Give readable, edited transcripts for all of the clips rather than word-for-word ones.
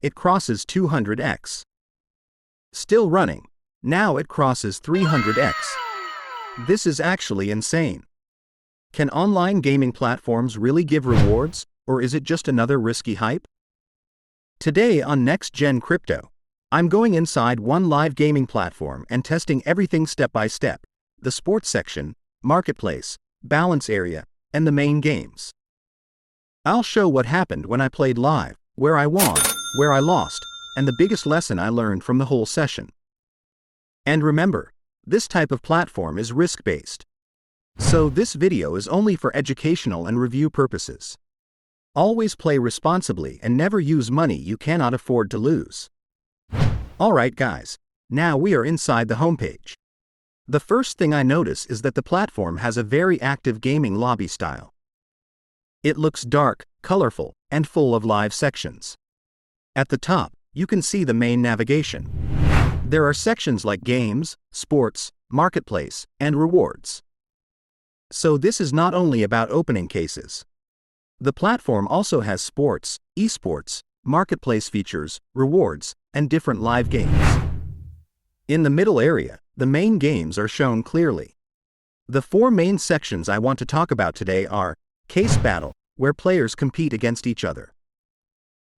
it crosses 200x. Still running, now it crosses 300x. This is actually insane. Can online gaming platforms really give rewards, or is it just another risky hype? Today on Next Gen Crypto, I'm going inside one live gaming platform and testing everything step by step: the sports section, marketplace, balance area, and the main games. I'll show what happened when I played live, where I won, where I lost, and the biggest lesson I learned from the whole session. And remember, this type of platform is risk-based. So this video is only for educational and review purposes. Always play responsibly and never use money you cannot afford to lose. Alright guys, now we are inside the homepage. The first thing I notice is that the platform has a very active gaming lobby style. It looks dark, colorful, and full of live sections. At the top, you can see the main navigation. There are sections like games, sports, marketplace, and rewards. So this is not only about opening cases. The platform also has sports, esports, marketplace features, rewards, and different live games. In the middle area, the main games are shown clearly. The four main sections I want to talk about today are: Case Battle, where players compete against each other;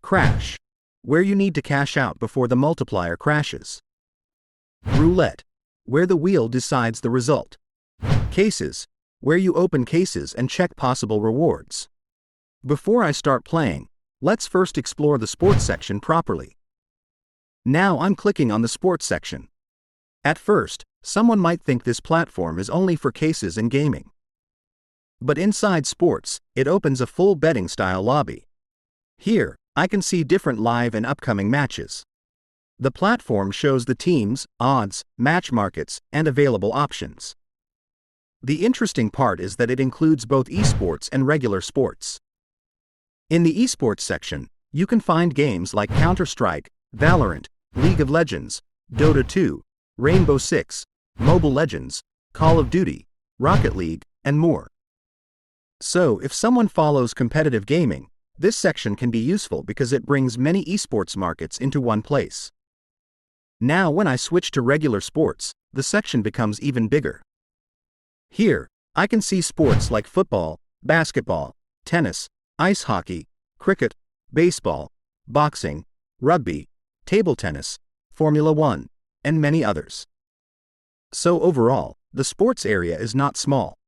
Crash, where you need to cash out before the multiplier crashes; Roulette, where the wheel decides the result; Cases, where you open cases and check possible rewards. Before I start playing, let's first explore the sports section properly. Now I'm clicking on the sports section. At first, someone might think this platform is only for cases and gaming. But inside sports, it opens a full betting-style lobby. Here, I can see different live and upcoming matches. The platform shows the teams, odds, match markets, and available options. The interesting part is that it includes both esports and regular sports. In the esports section, you can find games like Counter-Strike, Valorant, League of Legends, Dota 2, Rainbow Six, Mobile Legends, Call of Duty, Rocket League, and more. So if someone follows competitive gaming, this section can be useful because it brings many esports markets into one place. Now when I switch to regular sports, the section becomes even bigger. Here, I can see sports like football, basketball, tennis, ice hockey, cricket, baseball, boxing, rugby, table tennis, Formula 1, and many others. So overall, the sports area is not small.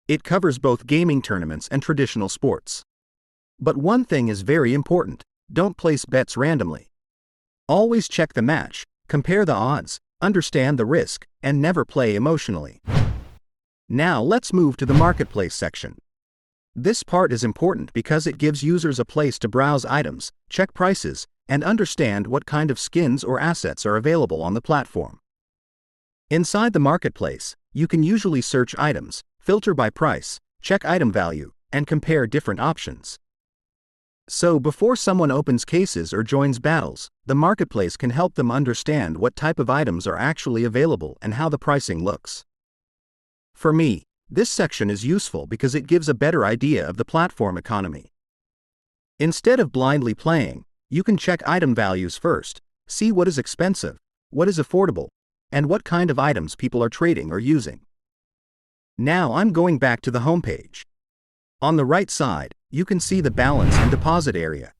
It covers both gaming tournaments and traditional sports. But one thing is very important: don't place bets randomly. Always check the match, compare the odds, understand the risk, and never play emotionally. Now let's move to the marketplace section. This part is important because it gives users a place to browse items, check prices, and understand what kind of skins or assets are available on the platform. Inside the marketplace, you can usually search items, filter by price, check item value, and compare different options. So before someone opens cases or joins battles, the marketplace can help them understand what type of items are actually available and how the pricing looks. For me, this section is useful because it gives a better idea of the platform economy. Instead of blindly playing, you can check item values first, see what is expensive, what is affordable, and what kind of items people are trading or using. Now I'm going back to the homepage. On the right side, you can see the balance and deposit area.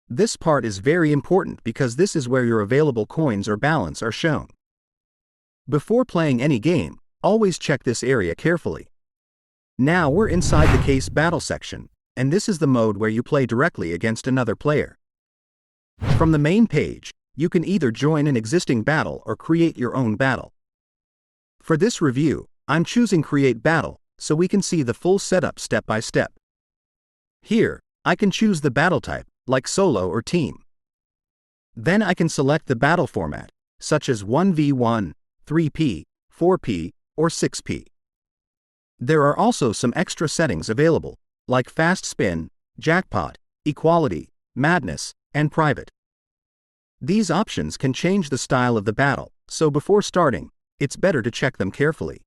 This part is very important because this is where your available coins or balance are shown. Before playing any game, always check this area carefully. Now we're inside the Case Battle section, and this is the mode where you play directly against another player. From the main page, you can either join an existing battle or create your own battle. For this review, I'm choosing Create Battle, so we can see the full setup step by step. Here, I can choose the battle type, like solo or team. Then I can select the battle format, such as 1v1, 3p, 4p, or 6p. There are also some extra settings available, like fast spin, jackpot, equality, madness, and private. These options can change the style of the battle, so before starting, it's better to check them carefully.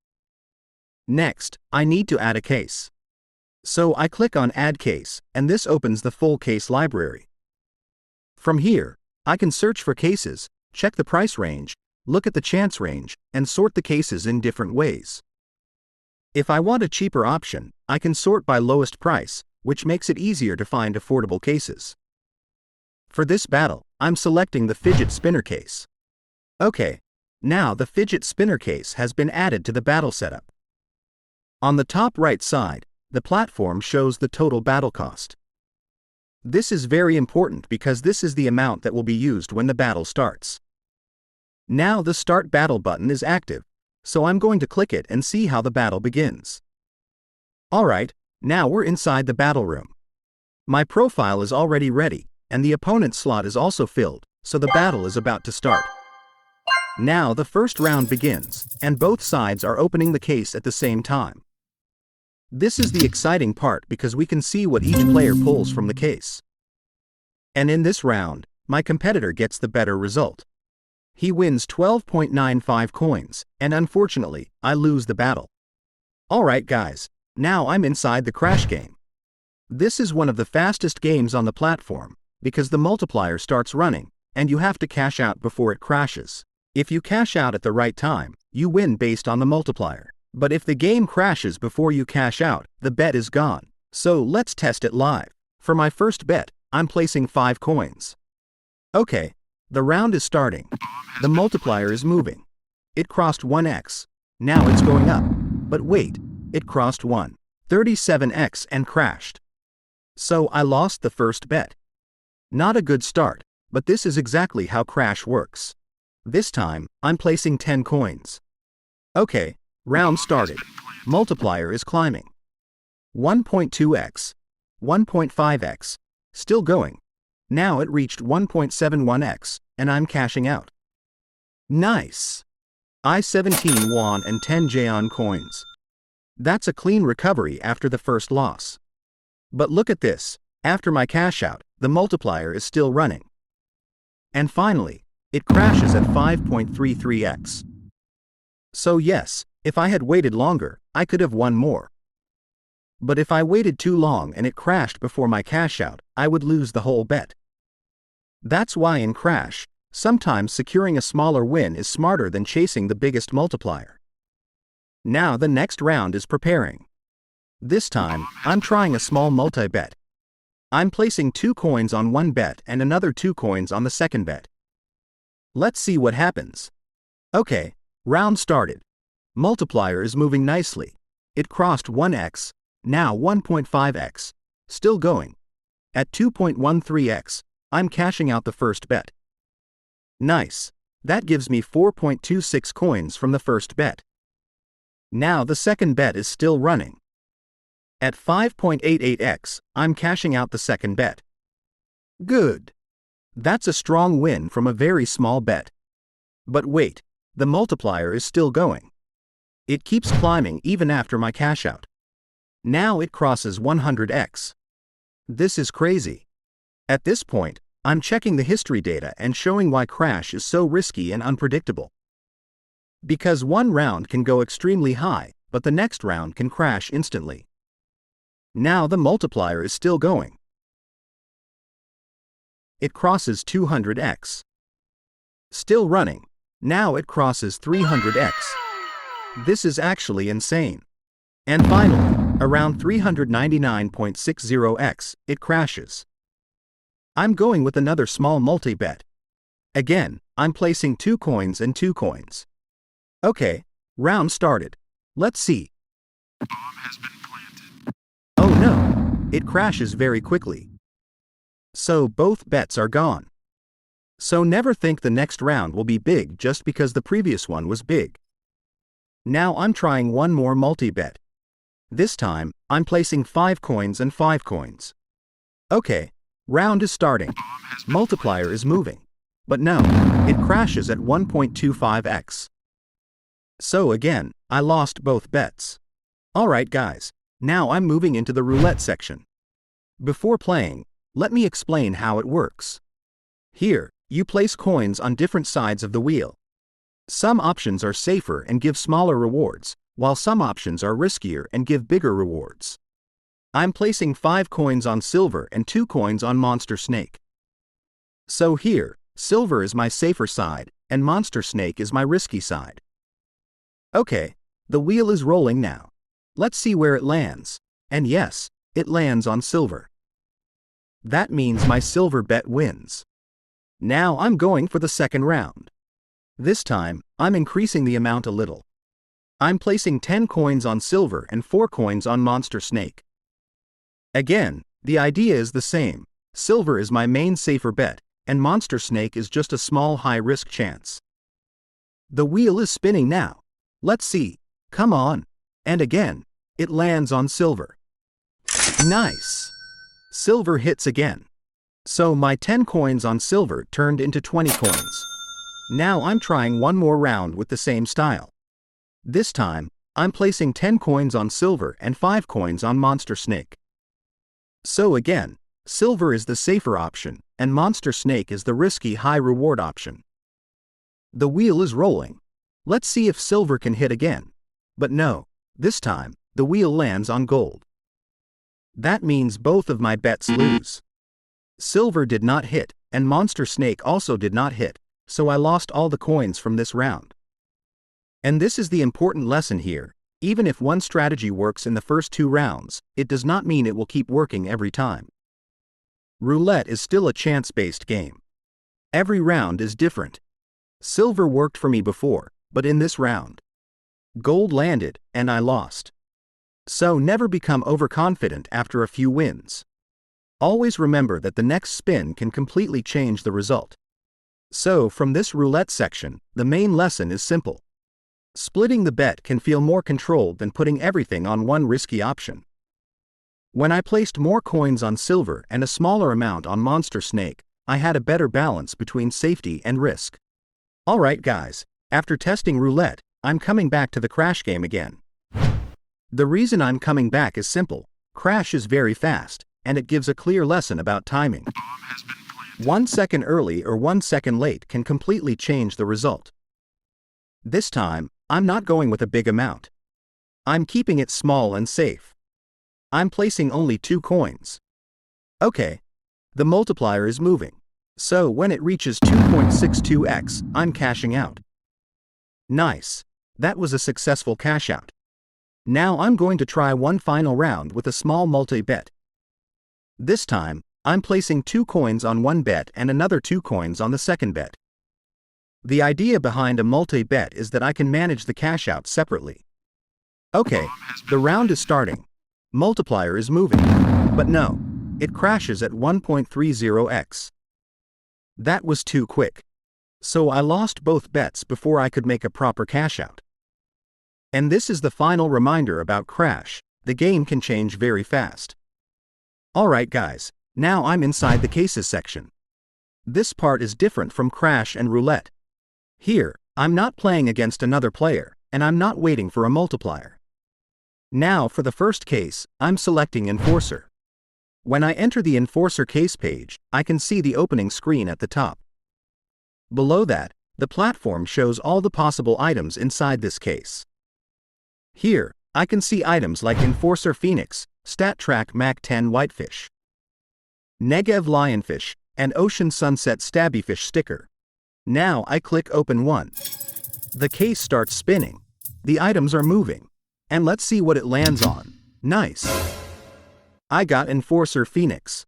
Next, I need to add a case. So I click on Add Case, and this opens the full case library. From here, I can search for cases, check the price range, look at the chance range, and sort the cases in different ways. If I want a cheaper option, I can sort by lowest price, which makes it easier to find affordable cases. For this battle, I'm selecting the fidget spinner case. Okay, now the fidget spinner case has been added to the battle setup. On the top right side, the platform shows the total battle cost. This is very important because this is the amount that will be used when the battle starts. Now the Start Battle button is active, so I'm going to click it and see how the battle begins. Alright, now we're inside the battle room. My profile is already ready, and the opponent's slot is also filled, so the battle is about to start. Now the first round begins, and both sides are opening the case at the same time. This is the exciting part because we can see what each player pulls from the case. And in this round, my competitor gets the better result. He wins 12.95 coins, and unfortunately, I lose the battle. Alright guys, now I'm inside the Crash game. This is one of the fastest games on the platform, because the multiplier starts running, and you have to cash out before it crashes. If you cash out at the right time, you win based on the multiplier. But if the game crashes before you cash out, the bet is gone. So let's test it live. For my first bet, I'm placing 5 coins. Okay, the round is starting. The multiplier is moving. It crossed 1x. Now it's going up. But wait, it crossed 137x and crashed. So I lost the first bet. Not a good start, but this is exactly how Crash works. This time, I'm placing 10 coins. Okay, round started. Multiplier is climbing. 1.2x, 1.5x, still going. Now it reached 1.71x, and I'm cashing out. Nice! I 17 won and 10 Jaeon coins. That's a clean recovery after the first loss. But look at this, after my cash out, the multiplier is still running. And finally, it crashes at 5.33x. So yes, if I had waited longer, I could have won more. But if I waited too long and it crashed before my cash out, I would lose the whole bet. That's why in Crash, sometimes securing a smaller win is smarter than chasing the biggest multiplier. Now the next round is preparing. This time, I'm trying a small multi-bet. I'm placing 2 coins on one bet and another 2 coins on the second bet. Let's see what happens. Okay, round started. Multiplier is moving nicely. It crossed 1x, now 1.5x, still going. At 2.13x, I'm cashing out the first bet. Nice, that gives me 4.26 coins from the first bet. Now the second bet is still running. At 5.88x, I'm cashing out the second bet. Good. That's a strong win from a very small bet. But wait, the multiplier is still going. It keeps climbing even after my cash out. Now it crosses 100x. This is crazy. At this point, I'm checking the history data and showing why Crash is so risky and unpredictable. Because one round can go extremely high, but the next round can crash instantly. Now the multiplier is still going. It crosses 200x. Still running. Now it crosses 300x. This is actually insane. And finally, around 399.60x, it crashes. I'm going with another small multi-bet. Again, I'm placing 2 coins and 2 coins. Okay, round started. Let's see. Bomb has been planted. Oh no, it crashes very quickly. So both bets are gone. So never think the next round will be big just because the previous one was big. Now I'm trying one more multi-bet. This time, I'm placing 5 coins and 5 coins. Okay, round is starting. Multiplier is moving. But no, it crashes at 1.25x. So again, I lost both bets. Alright guys, now I'm moving into the roulette section. Before playing, let me explain how it works. Here, you place coins on different sides of the wheel. Some options are safer and give smaller rewards, while some options are riskier and give bigger rewards. I'm placing 5 coins on silver and 2 coins on monster snake. So here, silver is my safer side, and monster snake is my risky side. Okay, the wheel is rolling now. Let's see where it lands. And yes, it lands on silver. That means my silver bet wins. Now I'm going for the second round. This time, I'm increasing the amount a little. I'm placing 10 coins on silver and 4 coins on monster snake. Again, the idea is the same. Silver is my main safer bet, and monster snake is just a small high-risk chance. The wheel is spinning now. Let's see. Come on. And again, it lands on silver. Nice. Silver hits again. So my 10 coins on silver turned into 20 coins. Now I'm trying one more round with the same style. This time, I'm placing 10 coins on silver and 5 coins on monster snake. So again, silver is the safer option, and monster snake is the risky high-reward option. The wheel is rolling. Let's see if silver can hit again. But no, this time, the wheel lands on gold. That means both of my bets lose. Silver did not hit, and monster snake also did not hit, so I lost all the coins from this round. And this is the important lesson here. Even if one strategy works in the first 2 rounds, it does not mean it will keep working every time. Roulette is still a chance-based game. Every round is different. Silver worked for me before, but in this round, gold landed, and I lost. So never become overconfident after a few wins. Always remember that the next spin can completely change the result. So from this roulette section, the main lesson is simple. Splitting the bet can feel more controlled than putting everything on one risky option. When I placed more coins on silver and a smaller amount on monster snake, I had a better balance between safety and risk. Alright guys, after testing roulette, I'm coming back to the Crash game again. The reason I'm coming back is simple. Crash is very fast, and it gives a clear lesson about timing. 1 second early or 1 second late can completely change the result. This time, I'm not going with a big amount. I'm keeping it small and safe. I'm placing only 2 coins. Okay. The multiplier is moving. So when it reaches 2.62x, I'm cashing out. Nice. That was a successful cash out. Now I'm going to try one final round with a small multi-bet. This time, I'm placing 2 coins on one bet and another 2 coins on the second bet. The idea behind a multi-bet is that I can manage the cash out separately. Okay, the round is starting. Multiplier is moving. But no, it crashes at 1.30x. That was too quick. So I lost both bets before I could make a proper cash out. And this is the final reminder about Crash. The game can change very fast. Alright guys, now I'm inside the cases section. This part is different from Crash and Roulette. Here, I'm not playing against another player, and I'm not waiting for a multiplier. Now for the first case, I'm selecting Enforcer. When I enter the Enforcer case page, I can see the opening screen at the top. Below that, the platform shows all the possible items inside this case. Here, I can see items like Enforcer Phoenix, StatTrack Mach 10 Whitefish, Negev Lionfish, and Ocean Sunset Stabbyfish sticker. Now I click Open 1. The case starts spinning. The items are moving. And let's see what it lands on. Nice. I got Enforcer Phoenix,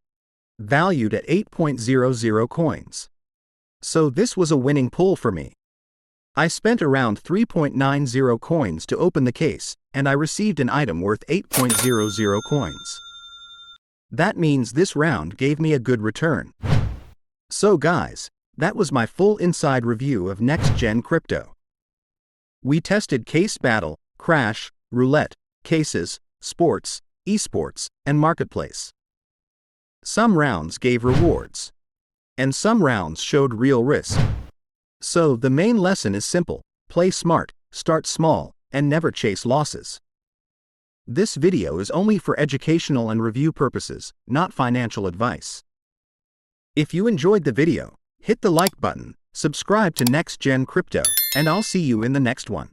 valued at 8.00 coins. So this was a winning pull for me. I spent around 3.90 coins to open the case, and I received an item worth 8.00 coins. That means this round gave me a good return. So guys, that was my full inside review of next-gen crypto. We tested Case Battle, Crash, Roulette, Cases, Sports, Esports, and Marketplace. Some rounds gave rewards, and some rounds showed real risk. So the main lesson is simple: play smart, start small, and never chase losses. This video is only for educational and review purposes, not financial advice. If you enjoyed the video, hit the like button, subscribe to Next Gen Crypto, and I'll see you in the next one.